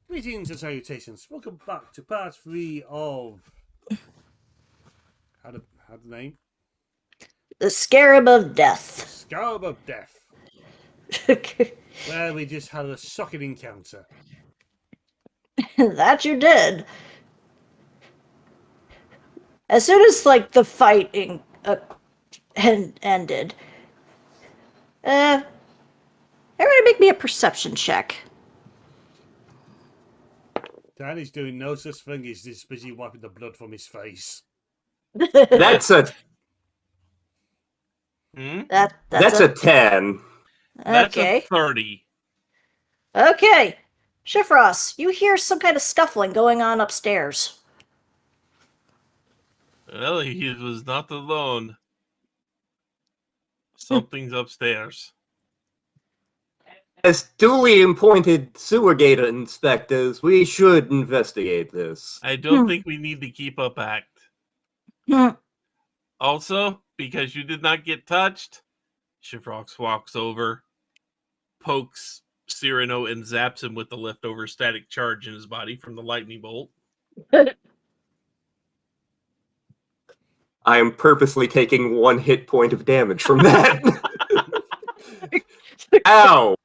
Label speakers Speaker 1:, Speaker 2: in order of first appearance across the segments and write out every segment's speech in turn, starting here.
Speaker 1: Greetings and salutations. Welcome back to part 3 of how the name?
Speaker 2: The Scarab of Death.
Speaker 1: Scarab of Death. Where we just had a shocking encounter.
Speaker 2: That you did. As soon as the fighting ended, everybody make me a perception check.
Speaker 1: Danny's doing no such thing. He's just busy wiping the blood from his face.
Speaker 3: That's a
Speaker 2: That's
Speaker 3: a 10.
Speaker 4: That's
Speaker 2: okay.
Speaker 4: a 30.
Speaker 2: Okay, Shifrost, you hear some kind of scuffling going on upstairs.
Speaker 4: Well, he was not alone. Something's upstairs.
Speaker 3: As duly appointed sewer gate inspectors, we should investigate this.
Speaker 4: I don't think we need to keep up act. Also, because you did not get touched, Shifrox walks over, pokes Cyrano, and zaps him with the leftover static charge in his body from the lightning bolt.
Speaker 3: I am purposely taking 1 hit point of damage from that. Ow!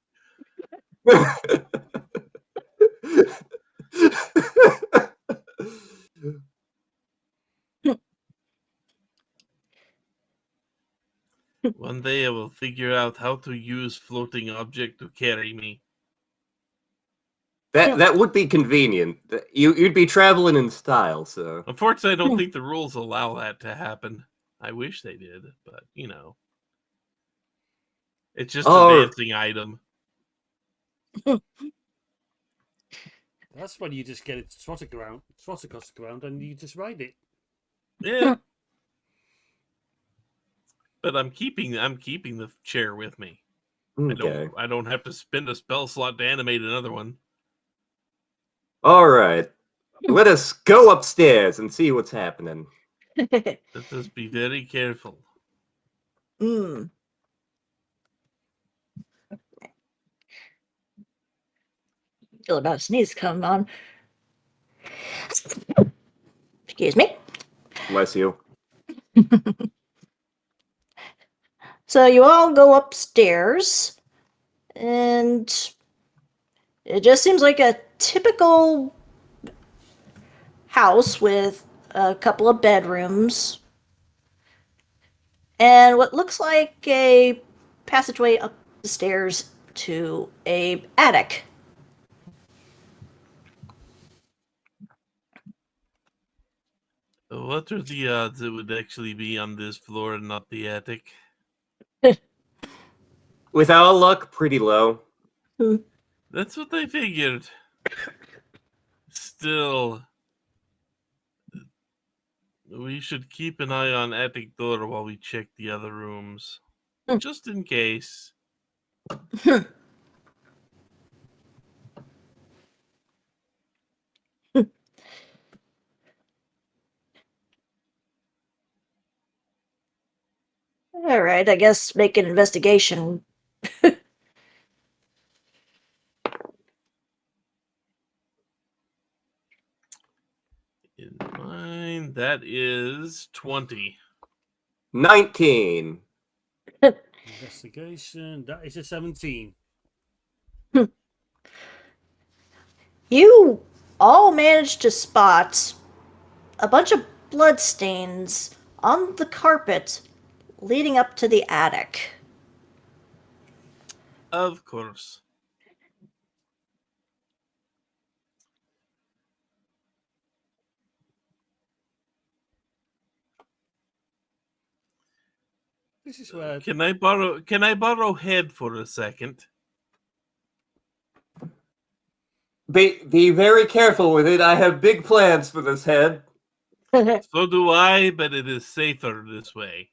Speaker 4: One day I will figure out how to use floating object to carry me.
Speaker 3: That would be convenient. You'd be traveling in style, so.
Speaker 4: Unfortunately, I don't think the rules allow that to happen. I wish they did, but you know. It's just a dancing item.
Speaker 1: That's when you just get it trot across the ground, and you just ride it.
Speaker 4: Yeah. But I'm keeping the chair with me.
Speaker 3: Okay.
Speaker 4: I don't have to spend a spell slot to animate another one.
Speaker 3: All right. Let us go upstairs and see what's happening.
Speaker 4: Let us be very careful.
Speaker 2: Little about a sneeze coming on. Excuse me.
Speaker 3: Bless you.
Speaker 2: So you all go upstairs, and it just seems like a typical house with a couple of bedrooms and what looks like a passageway up the stairs to a attic.
Speaker 4: What are the odds it would actually be on this floor and not the attic?
Speaker 3: With our luck, pretty low.
Speaker 4: That's what I figured. Still, we should keep an eye on attic door while we check the other rooms. Just in case.
Speaker 2: All right, I guess make an investigation.
Speaker 4: In mine, that is 20.
Speaker 3: 19.
Speaker 1: Investigation, that is a 17.
Speaker 2: You all managed to spot a bunch of bloodstains on the carpet leading up to the attic.
Speaker 4: Of course.
Speaker 1: This is where
Speaker 4: Can I borrow head for a second?
Speaker 3: Be very careful with it. I have big plans for this head.
Speaker 4: So do I, but it is safer this way.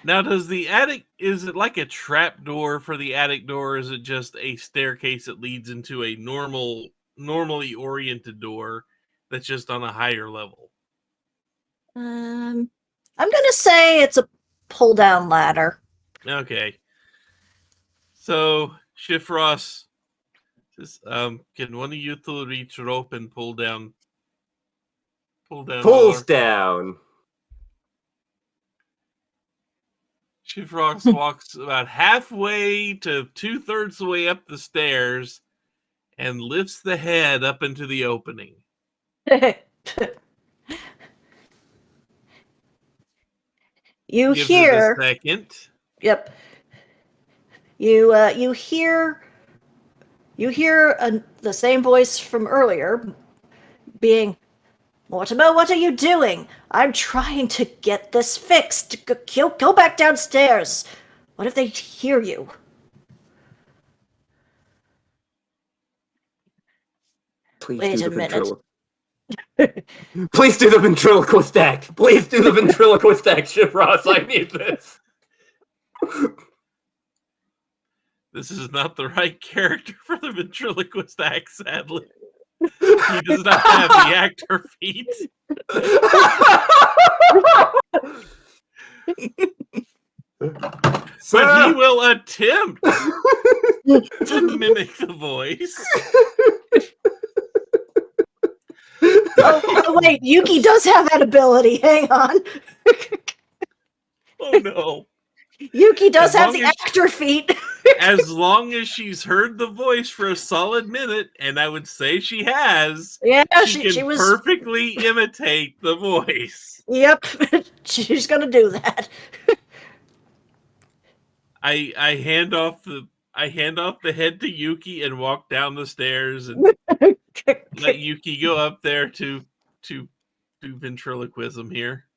Speaker 4: Now, is it like a trap door for the attic door, or is it just a staircase that leads into a normally oriented door that's just on a higher level?
Speaker 2: I'm gonna say it's a pull-down ladder.
Speaker 4: Okay. So Shifrost says, can one of you two reach rope and pull down
Speaker 3: Pulls
Speaker 4: door?
Speaker 3: down.
Speaker 4: Shifrost walks about halfway to 2/3 the way up the stairs and lifts the head up into the opening.
Speaker 2: You
Speaker 4: Gives
Speaker 2: hear.
Speaker 4: it a second.
Speaker 2: Yep. You hear the same voice from earlier being, Mortimer, what are you doing? I'm trying to get this fixed. Go back downstairs. What if they hear you?
Speaker 3: Please
Speaker 2: Wait
Speaker 3: do
Speaker 2: a
Speaker 3: the
Speaker 2: minute.
Speaker 3: Please do the ventriloquist act. Please do the ventriloquist act, Shifrost. I need this.
Speaker 4: This is not the right character for the ventriloquist act, sadly. He does not have the actor feat. But he will attempt to mimic the voice.
Speaker 2: Oh, wait, Yuki does have that ability. Hang on.
Speaker 4: Oh no.
Speaker 2: Yuki does
Speaker 4: As
Speaker 2: have
Speaker 4: long
Speaker 2: the
Speaker 4: as-
Speaker 2: actor feat.
Speaker 4: As long as she's heard the voice for a solid minute, and I would say she has,
Speaker 2: Yeah,
Speaker 4: she
Speaker 2: she
Speaker 4: can
Speaker 2: was.
Speaker 4: perfectly imitate the voice.
Speaker 2: Yep, she's gonna do that.
Speaker 4: I hand off the head to Yuki and walk down the stairs and let Yuki go up there to do ventriloquism here.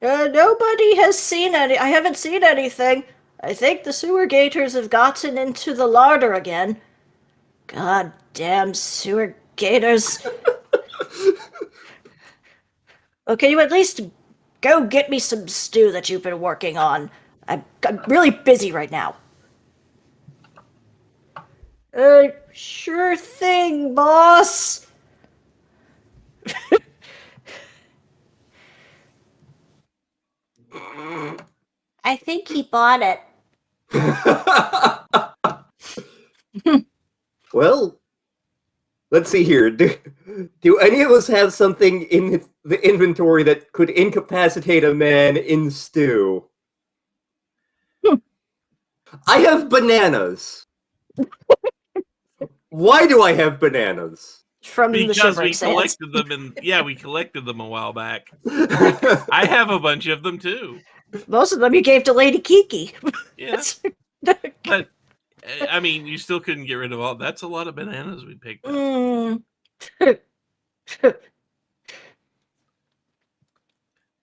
Speaker 2: Nobody has seen any. I haven't seen anything. I think the sewer gators have gotten into the larder again. God damn sewer gators. Oh, can you at least go get me some stew that you've been working on? I'm really busy right now. Sure thing, boss. I think he bought it.
Speaker 3: Well, let's see here. Do any of us have something in the inventory that could incapacitate a man in stew? I have bananas. Why do I have bananas?
Speaker 2: From the
Speaker 4: Because we
Speaker 2: Shivering Sands.
Speaker 4: collected them we collected them a while back. I have a bunch of them too.
Speaker 2: Most of them you gave to Lady Kiki.
Speaker 4: Yeah. But I mean, you still couldn't get rid of all. That's a lot of bananas we picked up.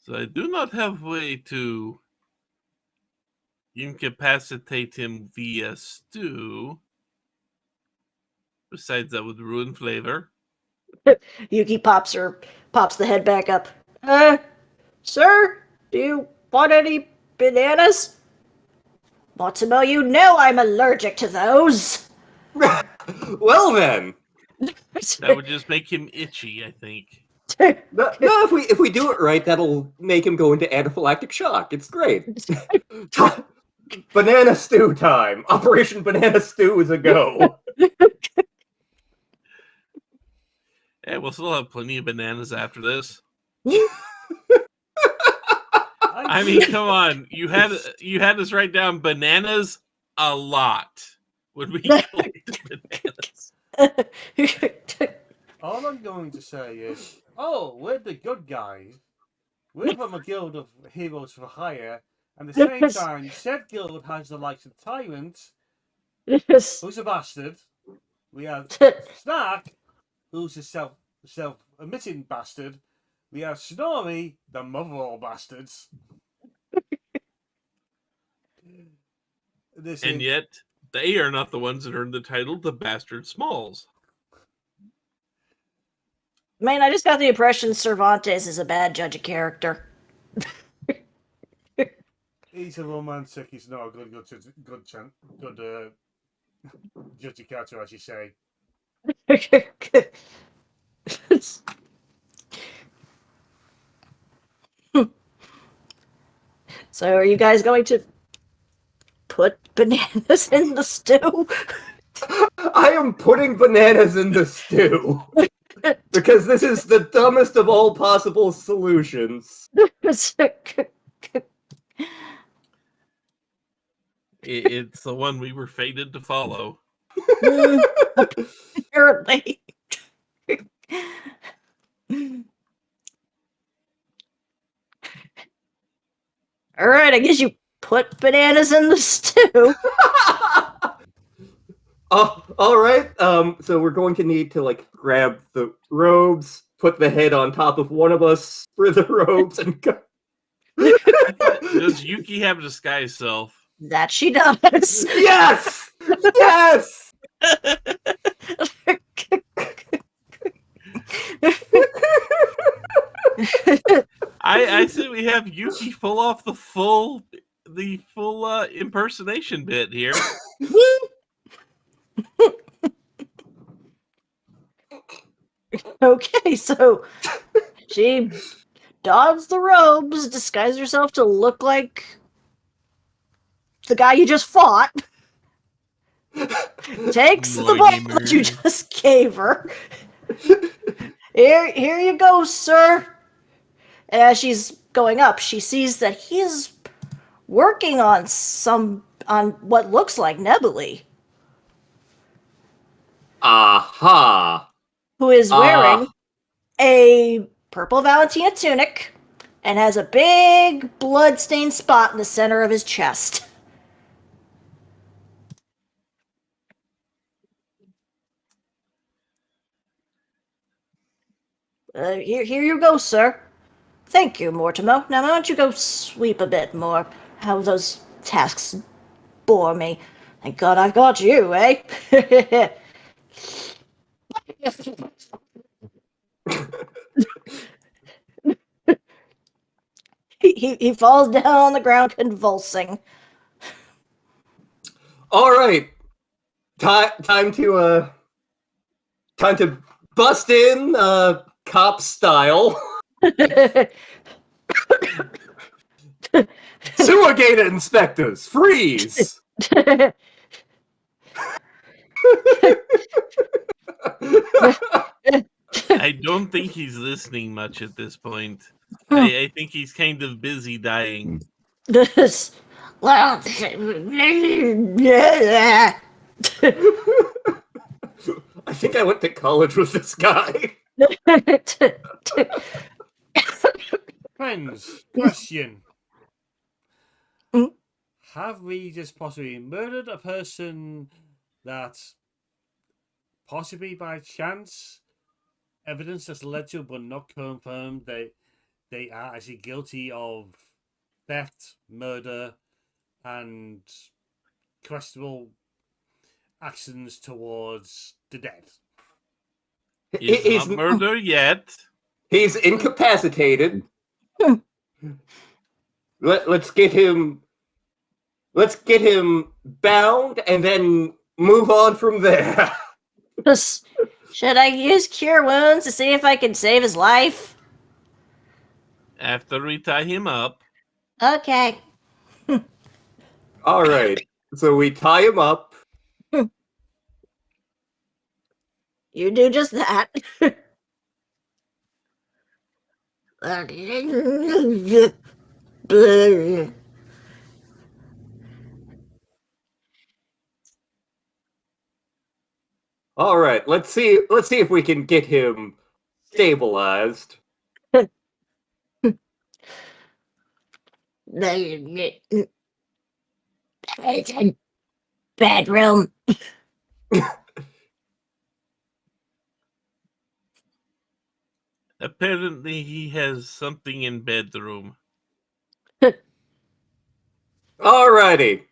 Speaker 4: So I do not have way to incapacitate him via stew. Besides, that would ruin flavor.
Speaker 2: Yuki pops the head back up. Sir, do you want any bananas? Mortimer, you know I'm allergic to those.
Speaker 3: Well then.
Speaker 4: That would just make him itchy, I think.
Speaker 3: No, if we do it right, that'll make him go into anaphylactic shock. It's great. Banana stew time. Operation Banana Stew is a go.
Speaker 4: Yeah, we'll still have plenty of bananas after this. I mean, come on. You had us write down bananas a lot when we collected bananas.
Speaker 1: All I'm going to say is, we're the good guys. We're from a guild of heroes for hire, and at the same time, said guild has the likes of Tyrant, who's a bastard. We have Snark, who's a self-admitting bastard. We have Snorri, the mother of all bastards.
Speaker 4: And yet, they are not the ones that earned the title the Bastard Smalls.
Speaker 2: Man, I just got the impression Cervantes is a bad judge of character.
Speaker 1: He's a romantic. He's not a good judge of character, as you say.
Speaker 2: So, are you guys going to put bananas in the stew?
Speaker 3: I am putting bananas in the stew. Because this is the dumbest of all possible solutions.
Speaker 4: It's the one we were fated to follow.
Speaker 2: Apparently. Alright, I guess you put bananas in the stew.
Speaker 3: Oh, all right. So we're going to need to like grab the robes, put the head on top of one of us for the robes, and go.
Speaker 4: Does Yuki have a disguise self?
Speaker 2: That she does.
Speaker 3: Yes, yes.
Speaker 4: I say we have Yuki pull off the full impersonation bit here.
Speaker 2: Okay, so she dons the robes, disguises herself to look like the guy you just fought, takes the ball that you just gave her. Here you go, sir. And as she's going up, she sees that he is working on what looks like Nebulae,
Speaker 3: Aha.
Speaker 2: who is wearing a purple Valentina tunic and has a big blood-stained spot in the center of his chest. Here you go, sir. Thank you, Mortimer. Now, why don't you go sweep a bit more? How those tasks bore me. Thank God I've got you, eh? he falls down on the ground convulsing.
Speaker 3: All right. Time to bust in cop style. Sewer gate inspectors, freeze!
Speaker 4: I don't think he's listening much at this point. I think he's kind of busy dying.
Speaker 2: This, well,
Speaker 3: I think I went to college with this guy.
Speaker 1: Friends, question.
Speaker 2: Mm?
Speaker 1: Have we just possibly murdered a person that possibly by chance evidence has led to but not confirmed they are actually guilty of theft, murder, and questionable actions towards the dead?
Speaker 4: It's not murder yet.
Speaker 3: He's incapacitated. Let's get him bound and then move on from there.
Speaker 2: Should I use cure wounds to see if I can save his life?
Speaker 4: After we tie him up.
Speaker 2: Okay.
Speaker 3: All right. So we tie him up.
Speaker 2: You do just that.
Speaker 3: All right. Let's see if we can get him stabilized.
Speaker 2: Bedroom.
Speaker 4: Apparently he has something in bedroom.
Speaker 3: Alrighty.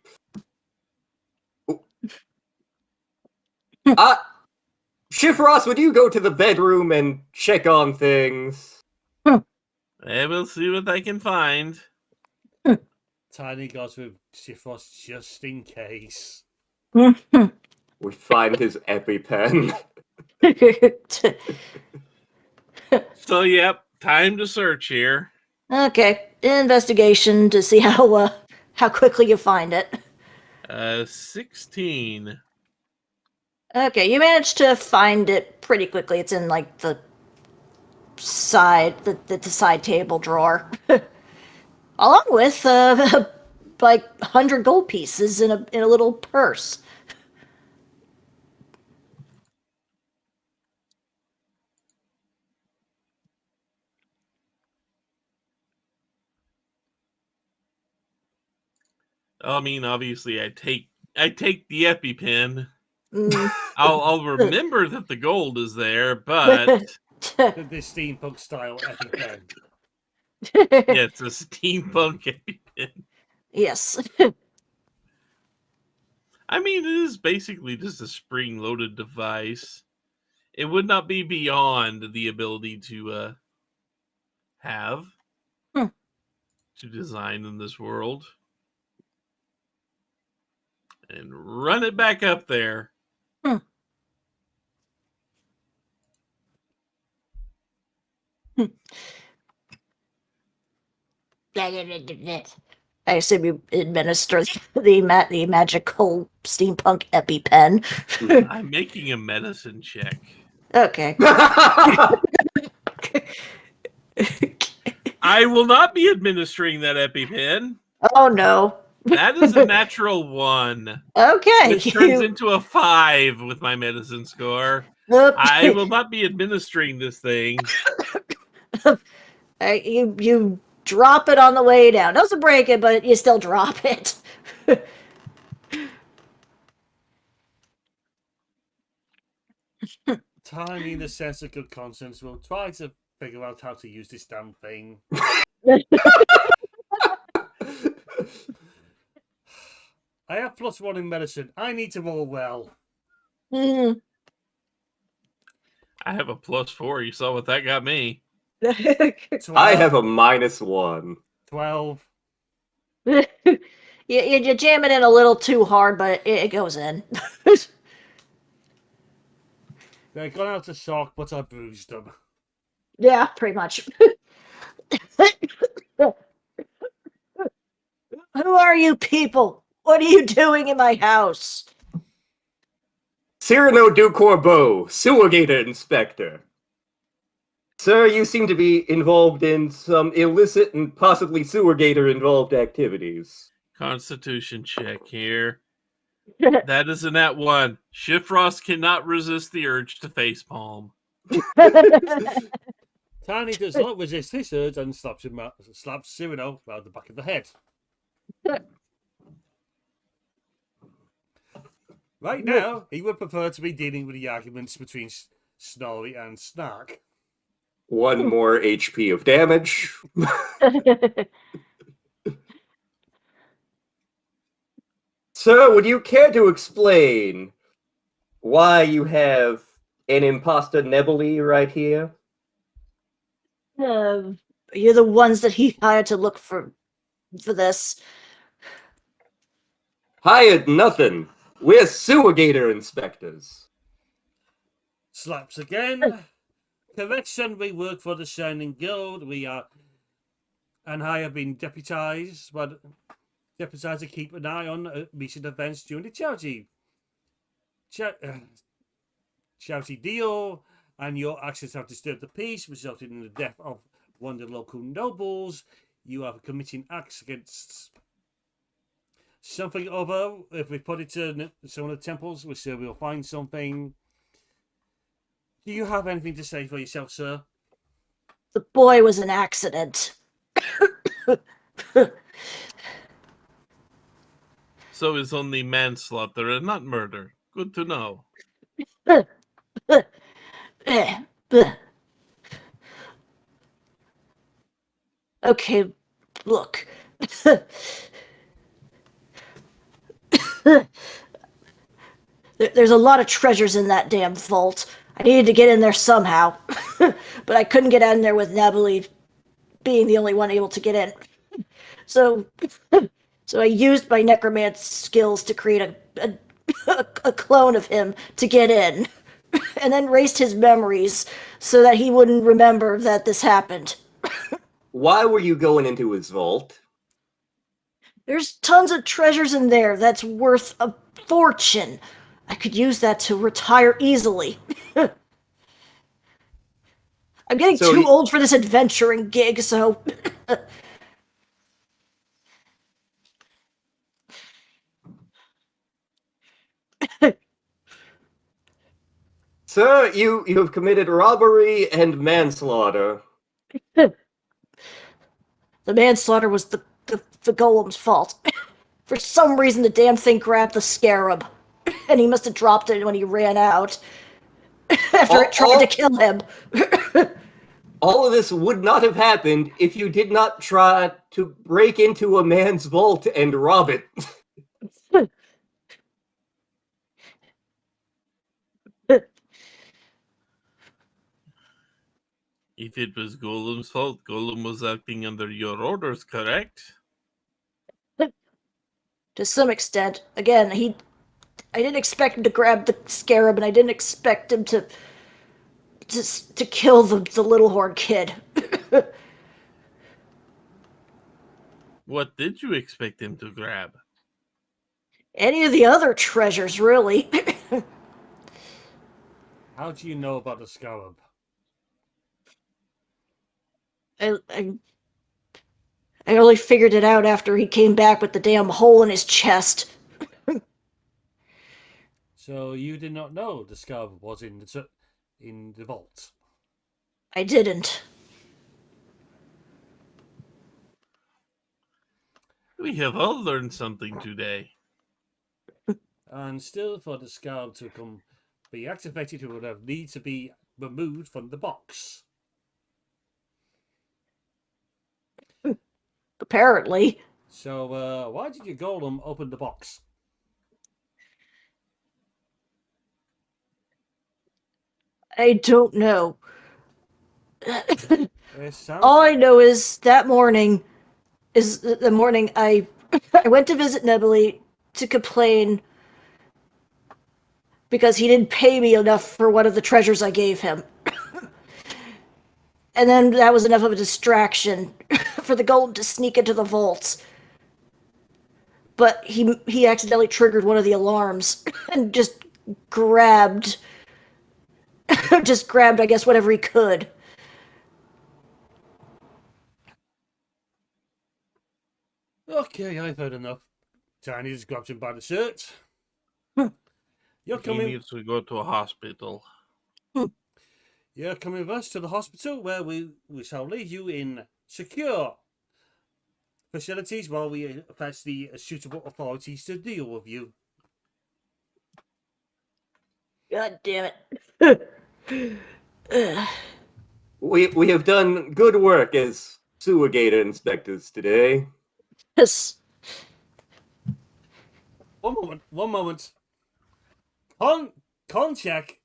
Speaker 3: Shift Ross, would you go to the bedroom and check on things?
Speaker 4: I will see what I can find.
Speaker 1: Tiny goes with Shifros just in case.
Speaker 3: We find his EpiPen.
Speaker 4: So, yep, time to search here.
Speaker 2: Okay, investigation to see how quickly you find it.
Speaker 4: 16.
Speaker 2: Okay, you managed to find it pretty quickly. It's in like the side table drawer, along with like 100 gold pieces in a little purse.
Speaker 4: I mean, obviously, I take the EpiPen.
Speaker 2: Mm.
Speaker 4: I'll remember that the gold is there, but
Speaker 1: This steampunk style EpiPen.
Speaker 4: yeah, it's a steampunk EpiPen.
Speaker 2: Yes.
Speaker 4: I mean, it is basically just a spring-loaded device. It would not be beyond the ability to have
Speaker 2: Hmm.
Speaker 4: to design in this world. And run it back up there.
Speaker 2: Hmm. I assume you administer the magical steampunk EpiPen.
Speaker 4: I'm making a medicine check.
Speaker 2: Okay.
Speaker 4: I will not be administering that EpiPen.
Speaker 2: Oh no.
Speaker 4: That is a natural 1.
Speaker 2: Okay.
Speaker 4: Which turns into a 5 with my medicine score. I will not be administering this thing.
Speaker 2: You drop it on the way down. Doesn't break it, but you still drop it.
Speaker 1: Tiny, in the sense of good conscience, will try to figure out how to use this damn thing. I have +1 in medicine. I need to roll well.
Speaker 2: Mm.
Speaker 4: I have a +4. You saw what that got me.
Speaker 1: 12,
Speaker 3: I have a -1.
Speaker 1: 12.
Speaker 2: You jam it in a little too hard, but it goes in.
Speaker 1: They've gone out of shock, but I bruised them.
Speaker 2: Yeah, pretty much. Who are you people? What are you doing in my house?
Speaker 3: Cyrano du Corbeau, sewer gator inspector. Sir, you seem to be involved in some illicit and possibly sewer gator involved activities.
Speaker 4: Constitution check here. That is a nat 1. Shifrost cannot resist the urge to facepalm.
Speaker 1: Tiny does not resist this urge and slaps Cyrano round the back of the head. Right now, he would prefer to be dealing with the arguments between Snorri and Snark.
Speaker 3: 1 more HP of damage. Sir, would you care to explain why you have an imposter Nebuli right here?
Speaker 2: You're the ones that he hired to look for this.
Speaker 3: Hired nothing. We're sewer gator inspectors.
Speaker 1: Slaps again. Correction, we work for the Shining Guild. We are, and I have been deputized to keep an eye on recent events during the charity deal, and your actions have disturbed the peace, resulting in the death of one of the local nobles. You are committing acts against something or other. If we put it to some of the temples, we're sure we'll find something. Do you have anything to say for yourself, sir?
Speaker 2: The boy was an accident.
Speaker 4: So it's only manslaughter and not murder. Good to know.
Speaker 2: Okay, look. There's a lot of treasures in that damn vault. I needed to get in there somehow, but I couldn't get in there with Nabali being the only one able to get in. So I used my necromancy skills to create a clone of him to get in, and then erased his memories so that he wouldn't remember that this happened.
Speaker 3: Why were you going into his vault?
Speaker 2: There's tons of treasures in there that's worth a fortune. I could use that to retire easily. I'm getting
Speaker 3: So
Speaker 2: too
Speaker 3: y-
Speaker 2: old for this adventuring gig, so...
Speaker 3: Sir, you have committed robbery and manslaughter.
Speaker 2: The manslaughter was the golem's fault. For some reason, the damn thing grabbed the Scarab, and he must have dropped it when he ran out after it tried to kill him.
Speaker 3: All of this would not have happened if you did not try to break into a man's vault and rob it.
Speaker 4: If it was Golem's fault, Golem was acting under your orders, correct?
Speaker 2: To some extent, again, I didn't expect him to grab the Scarab, and I didn't expect him to kill the Little Horn kid.
Speaker 4: What did you expect him to grab?
Speaker 2: Any of the other treasures, really.
Speaker 1: How do you know about the Scarab?
Speaker 2: I only figured it out after he came back with the damn hole in his chest.
Speaker 1: So you did not know the Scarab was in the vault?
Speaker 2: I didn't.
Speaker 4: We have all learned something today.
Speaker 1: And still, for the Scarab to be activated, it would have need to be removed from the box.
Speaker 2: Apparently.
Speaker 1: So, why did your golem open the box?
Speaker 2: I don't know.
Speaker 1: It sounds
Speaker 2: All I know is that morning is the morning I went to visit Nebuli to complain because he didn't pay me enough for one of the treasures I gave him. And then that was enough of a distraction for the golem to sneak into the vaults. But he accidentally triggered one of the alarms and just grabbed, I guess, whatever he could.
Speaker 1: Okay, I've heard enough. Tiny just grabs him by the shirt. You're
Speaker 4: He
Speaker 1: coming.
Speaker 4: needs to go to a hospital.
Speaker 1: You're coming with us to the hospital, where we shall leave you in secure facilities while we fetch the suitable authorities to deal with you.
Speaker 2: God damn it.
Speaker 3: We have done good work as sewer gator inspectors today.
Speaker 2: Yes.
Speaker 1: One moment. Con check.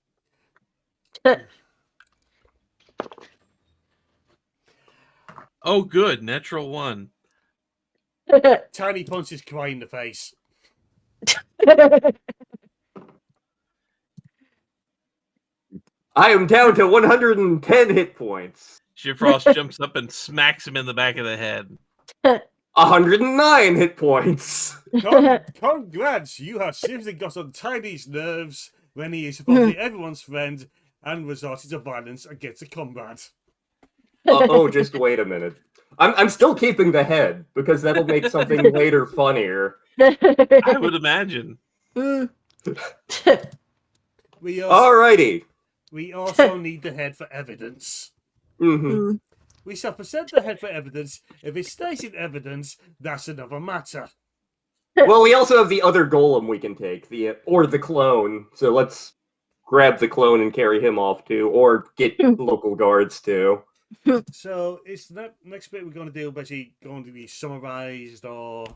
Speaker 4: Oh, good. Natural one.
Speaker 1: Tiny punches Cry in the face.
Speaker 3: I am down to 110 hit points.
Speaker 4: Shifrost jumps up and smacks him in the back of the head.
Speaker 3: 109 hit points.
Speaker 1: Congrats, you have seriously got on Tiny's nerves when he is supposedly everyone's friend and resorted to violence against a comrade.
Speaker 3: Oh, just wait a minute. I'm still keeping the head because that'll make something later funnier.
Speaker 4: I would imagine.
Speaker 3: Alrighty.
Speaker 1: We also need the head for evidence.
Speaker 3: Mm-hmm.
Speaker 1: We shall present the head for evidence. If it stays in evidence, that's another matter.
Speaker 3: Well, we also have the other golem we can take, or the clone. So let's grab the clone and carry him off too, or get local guards too.
Speaker 1: So is that next bit we're going to do basically going to be summarized, or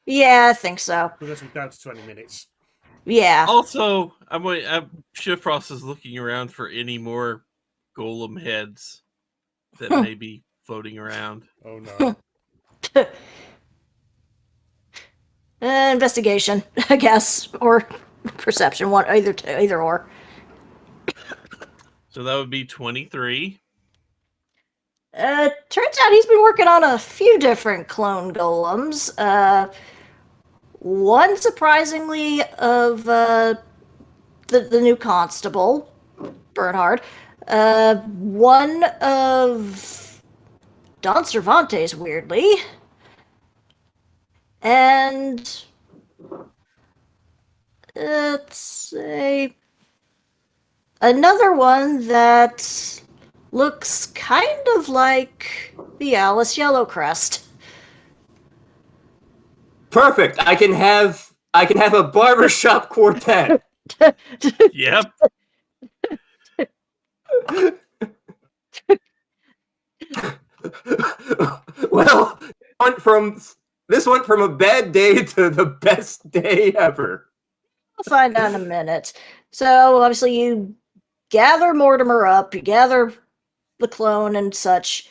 Speaker 2: Yeah, I think so.
Speaker 1: because we're down to 20 minutes?
Speaker 2: Yeah.
Speaker 4: Also, Shifrost is looking around for any more golem heads that may be floating around.
Speaker 1: Oh no.
Speaker 2: Investigation, I guess, or perception, one either or.
Speaker 4: So that would be 23.
Speaker 2: Turns out he's been working on a few different clone golems. One surprisingly of the new constable, Bernhard. One of Don Cervantes, weirdly. And let's say another one that looks kind of like the Alice Yellowcrest.
Speaker 3: Perfect. I can have a barbershop quartet.
Speaker 4: Yep.
Speaker 3: Well, this went from a bad day to the best day ever.
Speaker 2: We'll find out in a minute. So, obviously, you gather Mortimer up, you gather the clone and such.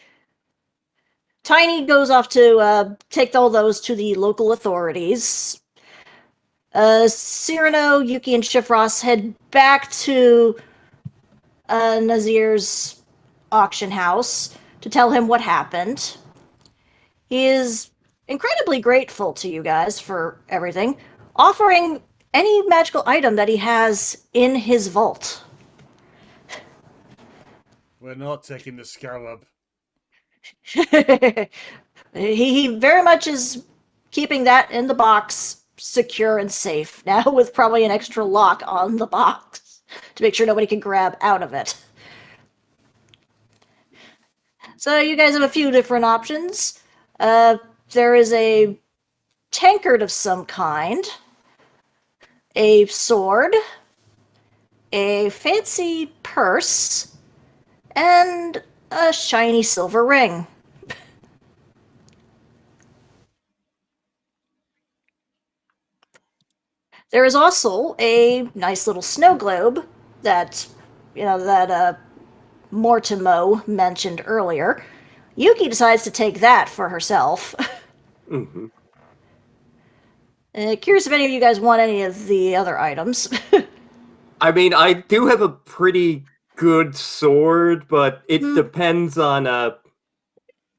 Speaker 2: Tiny goes off to take all those to the local authorities. Cyrano, Yuki, and Shifrost head back to Nazir's auction house to tell him what happened. He is incredibly grateful to you guys for everything, offering any magical item that he has in his vault.
Speaker 1: We're not taking the Scarab.
Speaker 2: He very much is keeping that in the box, secure and safe, now with probably an extra lock on the box to make sure nobody can grab out of it. So you guys have a few different options. There is a tankard of some kind, a sword, a fancy purse, and a shiny silver ring. There is also a nice little snow globe that, Mortimo mentioned earlier. Yuki decides to take that for herself.
Speaker 3: Mm-hmm.
Speaker 2: Curious if any of you guys want any of the other items.
Speaker 3: I mean, I do have a pretty good sword, but it depends on what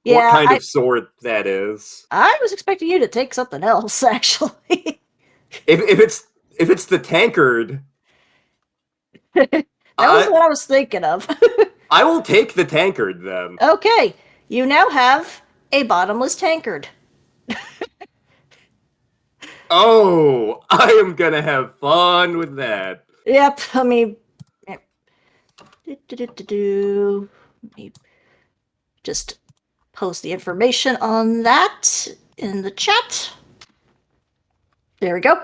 Speaker 3: kind of sword that is.
Speaker 2: I was expecting you to take something else, actually.
Speaker 3: If it's the tankard,
Speaker 2: that was what I was thinking of.
Speaker 3: I will take the tankard then.
Speaker 2: Okay, you now have a bottomless tankard.
Speaker 3: Oh, I am gonna have fun with that.
Speaker 2: Yep, I mean, let me just post the information on that in the chat. There we go.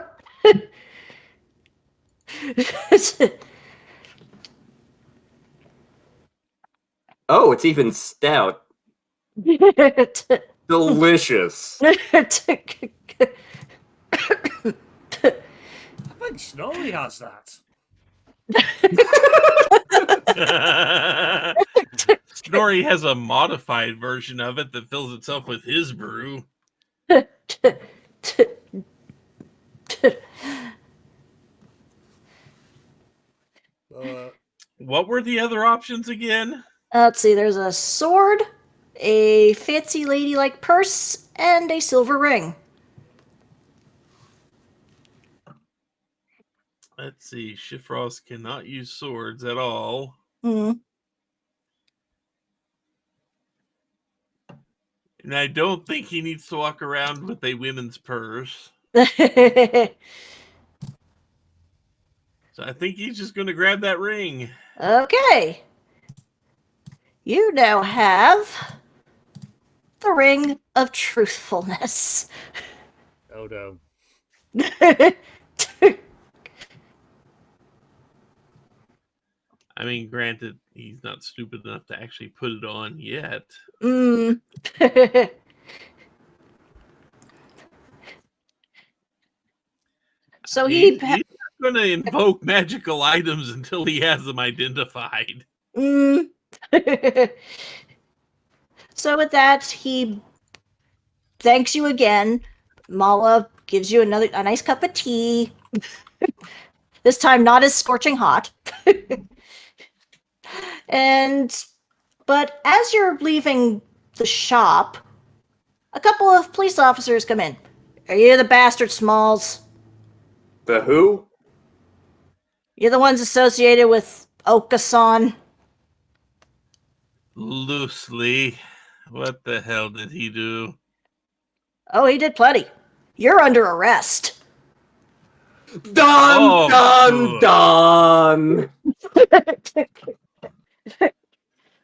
Speaker 3: Oh, it's even stout. Delicious.
Speaker 1: I think Snorri has that.
Speaker 4: Snorri has a modified version of it that fills itself with his brew. What were the other options again?
Speaker 2: Let's see, there's a sword, a fancy ladylike purse, and a silver ring.
Speaker 4: Let's see, Shifrost cannot use swords at all.
Speaker 2: Mm.
Speaker 4: And I don't think he needs to walk around with a women's purse. So I think he's just going to grab that ring.
Speaker 2: Okay. You now have the Ring of Truthfulness.
Speaker 1: Oh no.
Speaker 4: I mean, granted, he's not stupid enough to actually put it on yet.
Speaker 2: So
Speaker 4: he's not going to invoke magical items until he has them identified.
Speaker 2: So with that, he thanks you again. Mala gives you a nice cup of tea. This time not as scorching hot. And But as you're leaving the shop, a couple of police officers come in. Are you the bastard Smalls?
Speaker 3: The who?
Speaker 2: You're the ones associated with Okasan?
Speaker 4: Loosely. What the hell did he do?
Speaker 2: Oh, he did plenty. You're under arrest.
Speaker 3: Dun,
Speaker 4: Oh,
Speaker 3: dun, dun!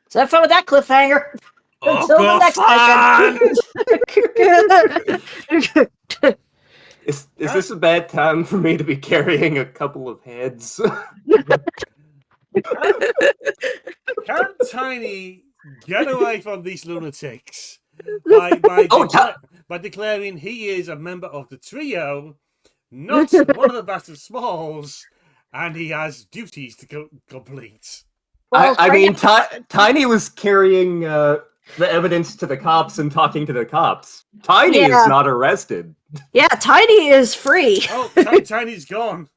Speaker 2: So have fun with that cliffhanger. Until the next session.
Speaker 3: Is this a bad time for me to be carrying a couple of heads?
Speaker 1: Can Tiny get away from these lunatics by declaring he is a member of the trio, not one of the bastard Smalls, and he has duties to complete?
Speaker 2: Well,
Speaker 3: I mean, Tiny was carrying the evidence to the cops and talking to the cops. Tiny is not arrested.
Speaker 2: Yeah, Tiny is free.
Speaker 1: Oh, Tiny's gone.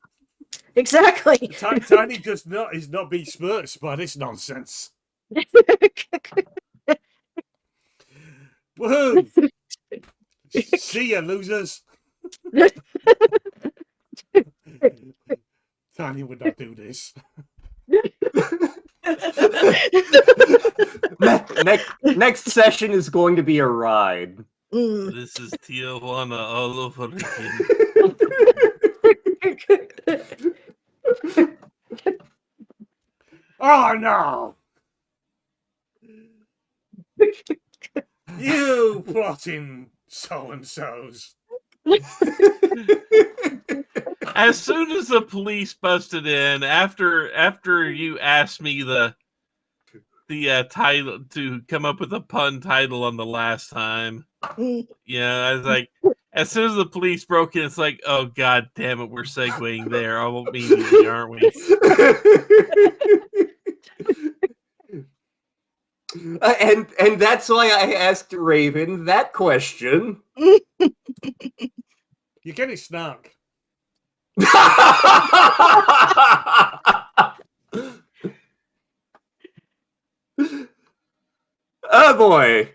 Speaker 2: Exactly.
Speaker 1: Tiny is not being spurted by this nonsense. Woohoo! See ya, losers. Tiny would not do this.
Speaker 3: Next session is going to be a ride.
Speaker 4: This is Tijuana all over again.
Speaker 1: Oh no! You plotting so-and-sos.
Speaker 4: As soon as the police busted in, after you asked me the title to come up with a pun title on the last time, yeah, I was like, as soon as the police broke in, it's like, oh god damn it, we're segueing there, immediately, aren't we?
Speaker 3: And that's why I asked Raven that question.
Speaker 1: You're getting snark.
Speaker 3: Oh boy.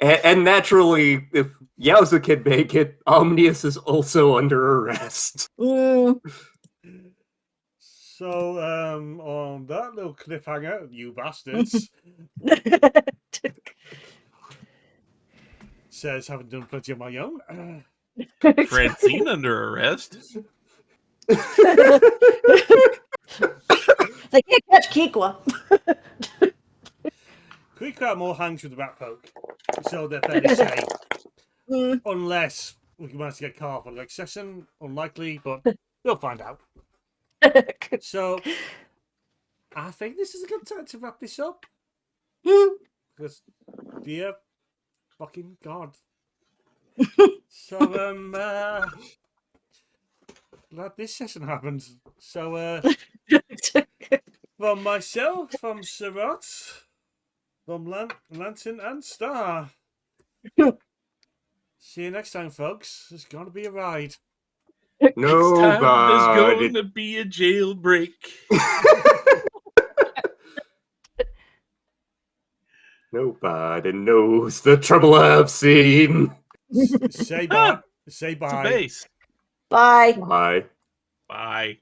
Speaker 3: And naturally, if Yowza can make it, Omnius is also under arrest.
Speaker 1: So, on that little cliffhanger, you bastards, says, having done plenty of my own.
Speaker 4: Francine under arrest.
Speaker 2: They can't catch Kikwa.
Speaker 1: Creekrat more hangs with the rat folk, so they're fairly safe. Unless we can manage to get caught for the next session. Unlikely, but we'll find out. So, I think this is a good time to wrap this up. Because, dear fucking God. So, glad this session happened. So, from myself, from Surratt, from Lantern and Star. See you next time, folks. It's going to be a ride.
Speaker 3: No,
Speaker 4: Next time there's going to be a jailbreak.
Speaker 3: Nobody knows the trouble I've seen.
Speaker 1: Say bye. Say bye.
Speaker 4: It's a base.
Speaker 2: Bye.
Speaker 3: Bye.
Speaker 4: Bye.